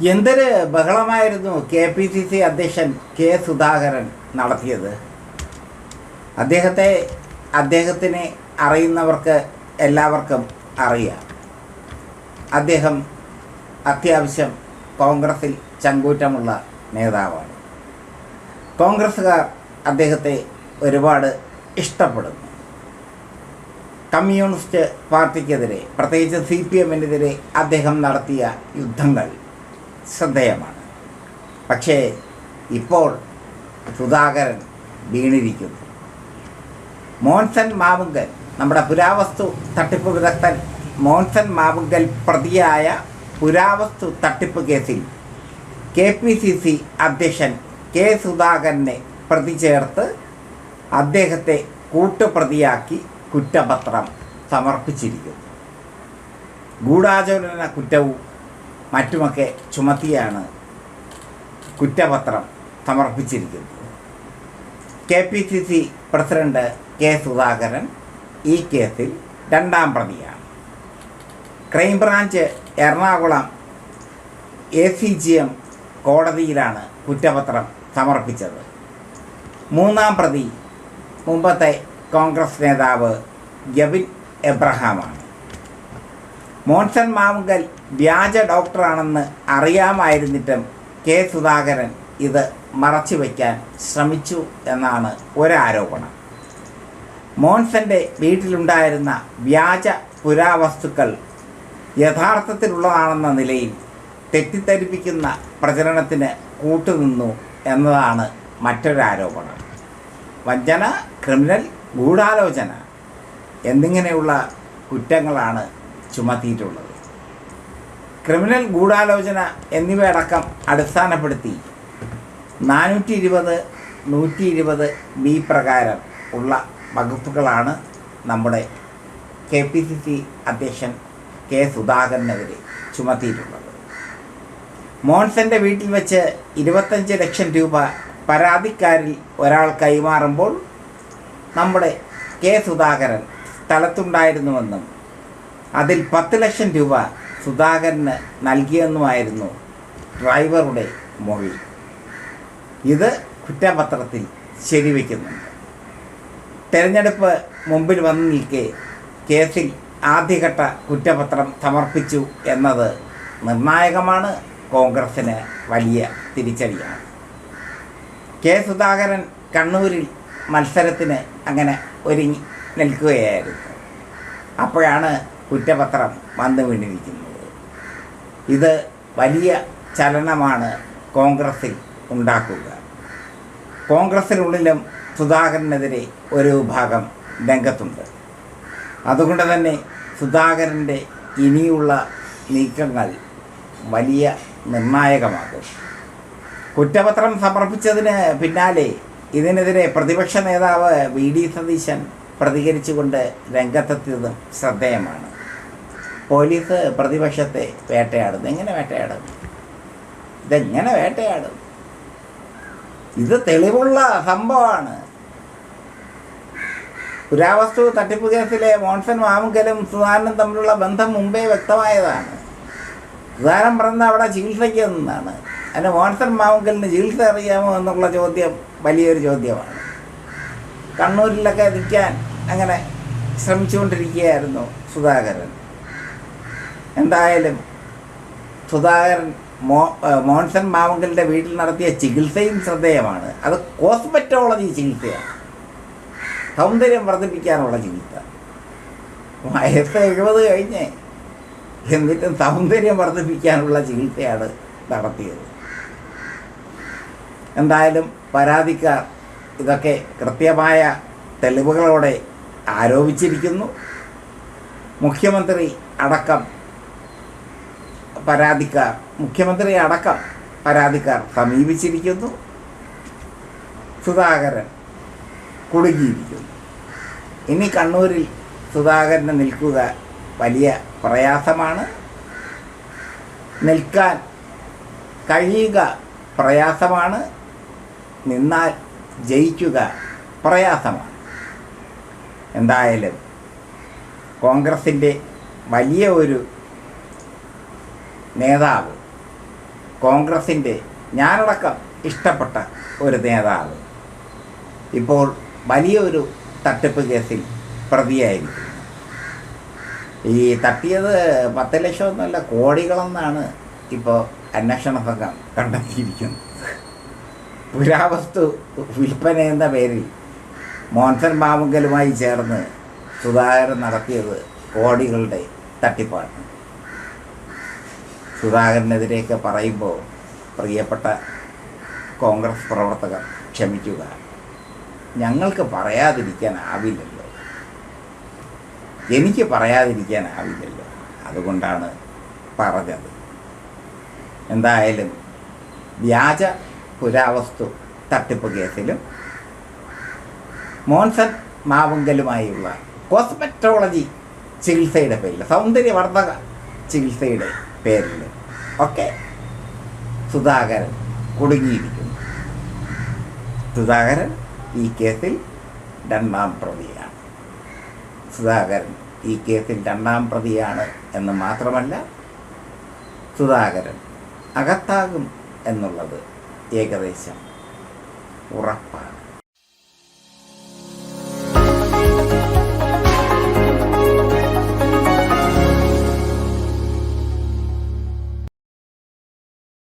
എന്തൊരു ബഹളമായിരുന്നു K P C C അധ്യക്ഷൻ കെ സുധാകരൻ നടത്തിയത്. അദ്ദേഹത്തിനെ അറിയുന്നവർക്ക് എല്ലാവർക്കും അറിയാം. അദ്ദേഹം അത്യാവശ്യം കോൺഗ്രസിൽ ചങ്കൂറ്റമുള്ള നേതാവാണ്. കോൺഗ്രസ്സുകാർ അദ്ദേഹത്തെ ഒരുപാട് ഇഷ്ടപ്പെടുന്നു. കമ്മ്യൂണിസ്റ്റ് പാർട്ടിക്കെതിരെ, പ്രത്യേകിച്ച് CPM-നെതിരെ അദ്ദേഹം നടത്തിയ യുദ്ധങ്ങൾ ശ്രദ്ധേയമാണ്. പക്ഷേ ഇപ്പോൾ സുധാകരൻ വീണിരിക്കുന്നു. മോൻസൺ മാവുങ്കൽ, നമ്മുടെ പുരാവസ്തു തട്ടിപ്പ് വിദഗ്ധൻ മോൻസൺ മാവുങ്കൽ പ്രതിയായ പുരാവസ്തു തട്ടിപ്പ് കേസിൽ KPCC അധ്യക്ഷൻ കെ സുധാകരനെ പ്രതി ചേർത്ത് അദ്ദേഹത്തെ കൂട്ടുപ്രതിയാക്കി കുറ്റപത്രം സമർപ്പിച്ചിരിക്കുന്നു. ഗൂഢാചരണ കുറ്റവും മറ്റുമൊക്കെ ചുമത്തിയാണ് കുറ്റപത്രം സമർപ്പിച്ചിരിക്കുന്നത്. KPCC പ്രസിഡന്റ് കെ സുധാകരൻ ഈ കേസിൽ രണ്ടാം പ്രതിയാണ്. ക്രൈംബ്രാഞ്ച് എറണാകുളം ACGM കോടതിയിലാണ് കുറ്റപത്രം സമർപ്പിച്ചത്. മൂന്നാം പ്രതി മുമ്പത്തെ കോൺഗ്രസ് നേതാവ് ഗവിൻ എബ്രഹാമാണ്. മോൻസൺ മാവുങ്കൽ വ്യാജ ഡോക്ടറാണെന്ന് അറിയാമായിരുന്നിട്ടും കെ സുധാകരൻ ഇത് മറച്ചുവെക്കാൻ ശ്രമിച്ചു എന്നാണ് ഒരാരോപണം. മോൻസൻ്റെ വീട്ടിലുണ്ടായിരുന്ന വ്യാജ പുരാവസ്തുക്കൾ യഥാർത്ഥത്തിലുള്ളതാണെന്ന നിലയിൽ തെറ്റിദ്ധരിപ്പിക്കുന്ന പ്രചരണത്തിന് കൂട്ടുനിന്നു എന്നതാണ് മറ്റൊരാരോപണം. വഞ്ചന, ക്രിമിനൽ, ഗൂഢാലോചന എന്നിങ്ങനെയുള്ള കുറ്റങ്ങളാണ് ചുമത്തിയിട്ടുള്ളത്. ക്രിമിനൽ, ഗൂഢാലോചന എന്നിവയടക്കം അടിസ്ഥാനപ്പെടുത്തി 420, 120B പ്രകാരം ഉള്ള വകുപ്പുകളാണ് നമ്മുടെ KPCC അധ്യക്ഷൻ കെ സുധാകരനെതിരെ ചുമത്തിയിട്ടുള്ളത്. മോൻസൻ്റെ വീട്ടിൽ വെച്ച് 25 ലക്ഷം രൂപ പരാതിക്കാരിൽ ഒരാൾ കൈമാറുമ്പോൾ നമ്മുടെ കെ സുധാകരൻ സ്ഥലത്തുണ്ടായിരുന്നുവെന്നും അതിൽ 10 ലക്ഷം രൂപ സുധാകരന് നൽകിയെന്നുമായിരുന്നു ഡ്രൈവറുടെ മൊഴി. ഇത് കുറ്റപത്രത്തിൽ ശരിവയ്ക്കുന്നുണ്ട്. തെരഞ്ഞെടുപ്പ് മുമ്പിൽ വന്നു നിൽക്കെ കേസിൽ ആദ്യഘട്ട കുറ്റപത്രം സമർപ്പിച്ചു എന്നത് നിർണായകമാണ്. കോൺഗ്രസ്സിന് വലിയ തിരിച്ചടിയാണ്. കെ സുധാകരൻ കണ്ണൂരിൽ മത്സരത്തിന് അങ്ങനെ ഒരുങ്ങി നിൽക്കുകയായിരുന്നു. അപ്പോഴാണ് കുറ്റപത്രം വന്നു വീണിരിക്കുന്നത്. ഇത് വലിയ ചലനമാണ് കോൺഗ്രസ്സിൽ ഉണ്ടാക്കുക. കോൺഗ്രസ്സിനുള്ളിലും സുധാകരനെതിരെ ഒരു വിഭാഗം രംഗത്തുണ്ട്. അതുകൊണ്ട് തന്നെ സുധാകരൻ്റെ ഇനിയുള്ള നീക്കങ്ങൾ വലിയ നിർണായകമാകും. കുറ്റപത്രം സമർപ്പിച്ചതിന് പിന്നാലെ ഇതിനെതിരെ പ്രതിപക്ഷ നേതാവ് VD സതീശൻ പ്രതികരിച്ചുകൊണ്ട് രംഗത്തെത്തിയതും ശ്രദ്ധേയമാണ്. പോലീസ് പ്രതിപക്ഷത്തെ വേട്ടയാടുന്നു. എങ്ങനെ വേട്ടയാടും? ഇതെങ്ങനെ വേട്ടയാടും? ഇത് തെളിവുള്ള സംഭവമാണ്. പുരാവസ്തു തട്ടിപ്പ് കേസിലെ മോൻസൺ മാവുങ്കലും സുധാകരനും തമ്മിലുള്ള ബന്ധം മുമ്പേ വ്യക്തമായതാണ്. സുധാകരൻ പറഞ്ഞ അവിടെ ചികിത്സയ്ക്ക് നിന്നാണ്. അതിന് മോൻസൺ മാവുങ്കലിന് ചികിത്സ അറിയാമോ എന്നുള്ള ചോദ്യം വലിയൊരു ചോദ്യമാണ്. കണ്ണൂരിലൊക്കെ നിൽക്കാൻ അങ്ങനെ ശ്രമിച്ചുകൊണ്ടിരിക്കുകയായിരുന്നു സുധാകരൻ. എന്തായാലും സുധാകരൻ മോൻസൺ മാവുങ്കലിൻ്റെ വീട്ടിൽ നടത്തിയ ചികിത്സയും ശ്രദ്ധേയമാണ്. അത് കോസ്മെറ്റോളജി ചികിത്സയാണ്, സൗന്ദര്യം വർദ്ധിപ്പിക്കാനുള്ള ചികിത്സ. വയസ്സ് 70 കഴിഞ്ഞ് എന്നിട്ടും സൗന്ദര്യം വർദ്ധിപ്പിക്കാനുള്ള ചികിത്സയാണ് നടത്തിയത്. എന്തായാലും പരാതിക്കാർ ഇതൊക്കെ കൃത്യമായ തെളിവുകളോടെ ആരോപിച്ചിരിക്കുന്നു. മുഖ്യമന്ത്രി അടക്കം പരാതിക്കാർ സമീപിച്ചിരിക്കുന്നു. സുധാകരൻ കുടുങ്ങിയിരിക്കുന്നു. ഇനി കണ്ണൂരിൽ സുധാകരന് നിൽക്കുക വലിയ പ്രയാസമാണ്. നിൽക്കാൻ കഴിയുക പ്രയാസമാണ്. നിന്നാൽ ജയിക്കുക പ്രയാസമാണ്. എന്തായാലും കോൺഗ്രസിൻ്റെ വലിയ ഒരു നേതാവ് കോൺഗ്രസിൻ്റെ ഞാനടക്കം ഇഷ്ടപ്പെട്ട ഒരു നേതാവ് ഇപ്പോൾ വലിയൊരു തട്ടിപ്പ് കേസിൽ പ്രതിയായിരിക്കുന്നു. ഈ തട്ടിയത് 10 ലക്ഷമൊന്നുമല്ല, കോടികളെന്നാണ് ഇപ്പോൾ അന്വേഷണ സംഘം കണ്ടെത്തിയിരിക്കുന്നത്. പുരാവസ്തു വിൽപ്പന എന്ന പേരിൽ മോൻസൺ മാവുങ്കലുമായി ചേർന്ന് സുധാകരൻ നടത്തിയത് കോടികളുടെ തട്ടിപ്പാണ്. സുധാകരനെതിരെയൊക്കെ പറയുമ്പോൾ പ്രിയപ്പെട്ട കോൺഗ്രസ് പ്രവർത്തകർ ക്ഷമിക്കുക, ഞങ്ങൾക്ക് പറയാതിരിക്കാനാവില്ലല്ലോ, എനിക്ക് പറയാതിരിക്കാനാവില്ലല്ലോ, അതുകൊണ്ടാണ് പറഞ്ഞത്. എന്തായാലും വ്യാജ പുരാവസ്തു തട്ടിപ്പ് കേസിലും മോൻസൺ മാവുങ്കലുമായുള്ള കോസ്മെറ്റോളജി ചികിത്സയുടെ പേരിൽ, സൗന്ദര്യവർദ്ധക ചികിത്സയുടെ പേരിൽ ഒക്കെ സുധാകരൻ കുടുങ്ങിയിരിക്കുന്നു. സുധാകരൻ ഈ കേസിൽ 2ാം പ്രതിയാണ്. സുധാകരൻ ഈ കേസിൽ 2ാം പ്രതിയാണ് എന്ന് മാത്രമല്ല, സുധാകരൻ അകത്താകും എന്നുള്ളത് ഏകദേശം ഉറപ്പാണ്.